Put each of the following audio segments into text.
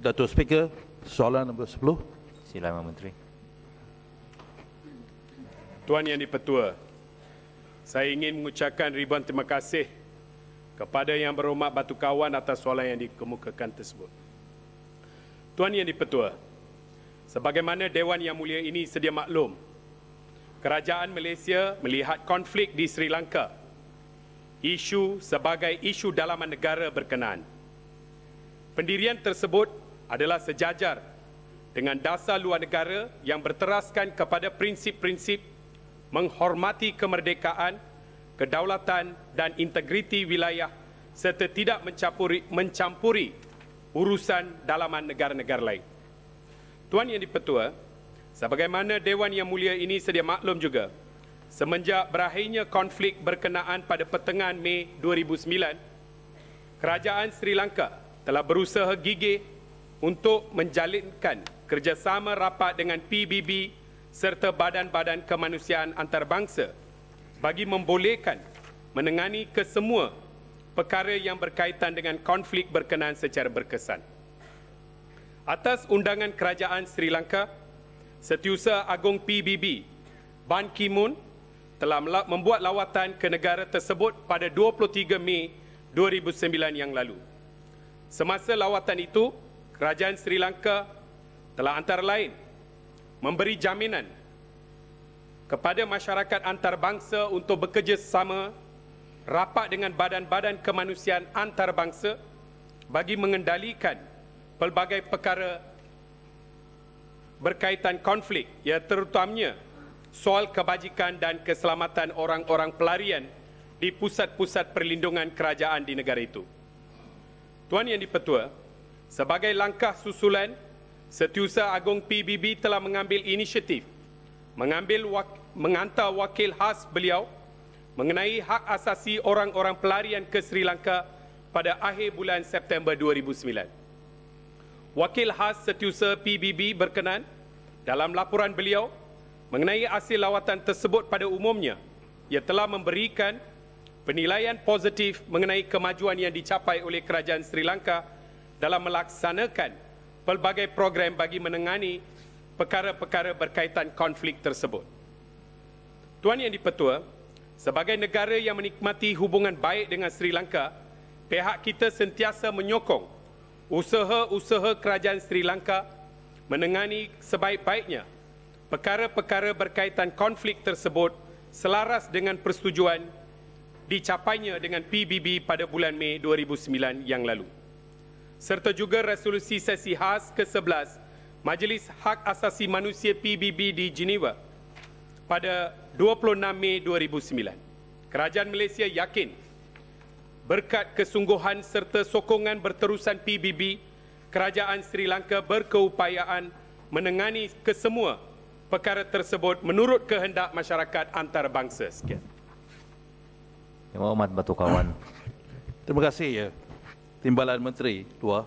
Datuk Speaker, soalan nombor 10. Silakan Menteri. Tuan Yang di-Pertua, saya ingin mengucapkan ribuan terima kasih kepada Yang Berhormat Batu Kawan atas soalan yang dikemukakan tersebut. Tuan Yang di-Pertua, sebagaimana Dewan Yang Mulia ini sedia maklum, Kerajaan Malaysia melihat konflik di Sri Lanka isu sebagai isu dalaman negara berkenaan. Pendirian tersebut adalah sejajar dengan dasar luar negara yang berteraskan kepada prinsip-prinsip menghormati kemerdekaan, kedaulatan dan integriti wilayah serta tidak mencampuri urusan dalaman negara-negara lain. Tuan Yang di-Pertua, sebagaimana Dewan Yang Mulia ini sedia maklum juga, semenjak berakhirnya konflik berkenaan pada pertengahan Mei 2009, Kerajaan Sri Lanka telah berusaha gigih untuk menjalinkan kerjasama rapat dengan PBB serta badan-badan kemanusiaan antarabangsa bagi membolehkan menangani kesemua perkara yang berkaitan dengan konflik berkenaan secara berkesan. Atas undangan Kerajaan Sri Lanka, Setiausaha Agong PBB Ban Ki-moon telah membuat lawatan ke negara tersebut pada 23 Mei 2009 yang lalu. Semasa lawatan itu, Kerajaan Sri Lanka telah antara lain memberi jaminan kepada masyarakat antarabangsa untuk bekerjasama rapat dengan badan-badan kemanusiaan antarabangsa bagi mengendalikan pelbagai perkara berkaitan konflik, ya terutamanya soal kebajikan dan keselamatan orang-orang pelarian di pusat-pusat perlindungan kerajaan di negara itu. Tuan Yang di-Pertua, sebagai langkah susulan, Setiausaha Agong PBB telah mengambil inisiatif menghantar wakil khas beliau mengenai hak asasi orang-orang pelarian ke Sri Lanka pada akhir bulan September 2009. Wakil khas Setiausaha PBB berkenan dalam laporan beliau mengenai hasil lawatan tersebut pada umumnya, ia telah memberikan penilaian positif mengenai kemajuan yang dicapai oleh Kerajaan Sri Lanka dalam melaksanakan pelbagai program bagi menangani perkara-perkara berkaitan konflik tersebut. Tuan Yang di-Pertua, sebagai negara yang menikmati hubungan baik dengan Sri Lanka, pihak kita sentiasa menyokong usaha-usaha Kerajaan Sri Lanka menangani sebaik-baiknya perkara-perkara berkaitan konflik tersebut selaras dengan persetujuan dicapainya dengan PBB pada bulan Mei 2009 yang lalu, serta juga resolusi sesi khas ke-11 Majlis Hak Asasi Manusia PBB di Geneva pada 26 Mei 2009. Kerajaan Malaysia yakin berkat kesungguhan serta sokongan berterusan PBB, Kerajaan Sri Lanka berkeupayaan menangani kesemua perkara tersebut menurut kehendak masyarakat antarabangsa. Sekian. Yang Berhormat Batu Kawan. Terima kasih, ya. Timbalan Menteri Tua.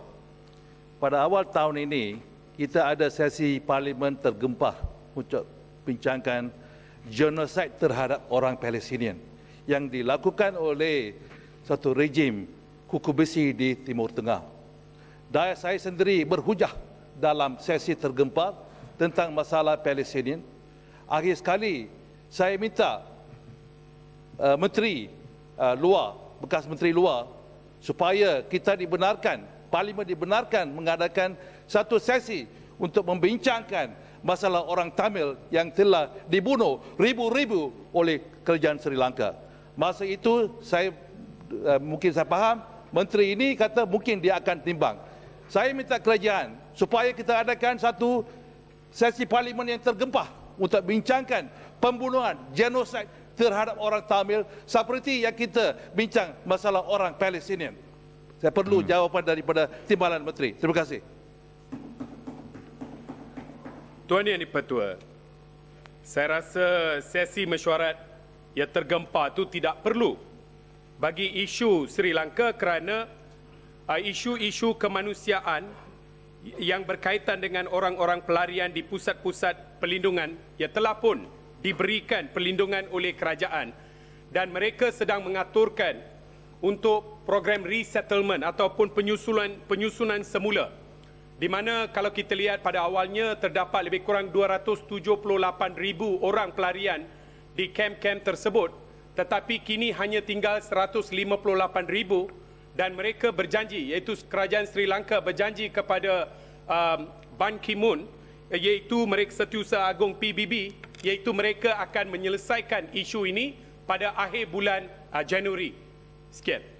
Pada awal tahun ini, kita ada sesi parlimen tergempar untuk bincangkan genosid terhadap orang Palestinian yang dilakukan oleh satu rejim kuku besi di Timur Tengah. Dan saya sendiri berhujah dalam sesi tergempar tentang masalah Palestinian. Akhir sekali, saya minta Menteri Luar, bekas Menteri Luar, supaya kita dibenarkan, parlimen dibenarkan mengadakan satu sesi untuk membincangkan masalah orang Tamil yang telah dibunuh ribu-ribu oleh kerajaan Sri Lanka. Masa itu mungkin saya faham, menteri ini kata mungkin dia akan timbang. Saya minta kerajaan supaya kita adakan satu sesi parlimen yang tergempar untuk bincangkan pembunuhan, genosid terhadap orang Tamil seperti yang kita bincang masalah orang Palestinian. Saya perlu jawapan daripada timbalan menteri. Terima kasih. Tuan Yang di-Pertua, saya rasa sesi mesyuarat yang tergempar itu tidak perlu bagi isu Sri Lanka kerana isu-isu kemanusiaan yang berkaitan dengan orang-orang pelarian di pusat-pusat perlindungan yang telah pun diberikan perlindungan oleh kerajaan dan mereka sedang mengaturkan untuk program resettlement ataupun penyusunan semula di mana kalau kita lihat pada awalnya terdapat lebih kurang 278,000 orang pelarian di kem-kem tersebut, tetapi kini hanya tinggal 158,000 dan mereka berjanji, iaitu kerajaan Sri Lanka berjanji kepada Ban Ki-moon, iaitu mereka Setiausaha Agung PBB, iaitu mereka akan menyelesaikan isu ini pada akhir bulan Januari. Sekian.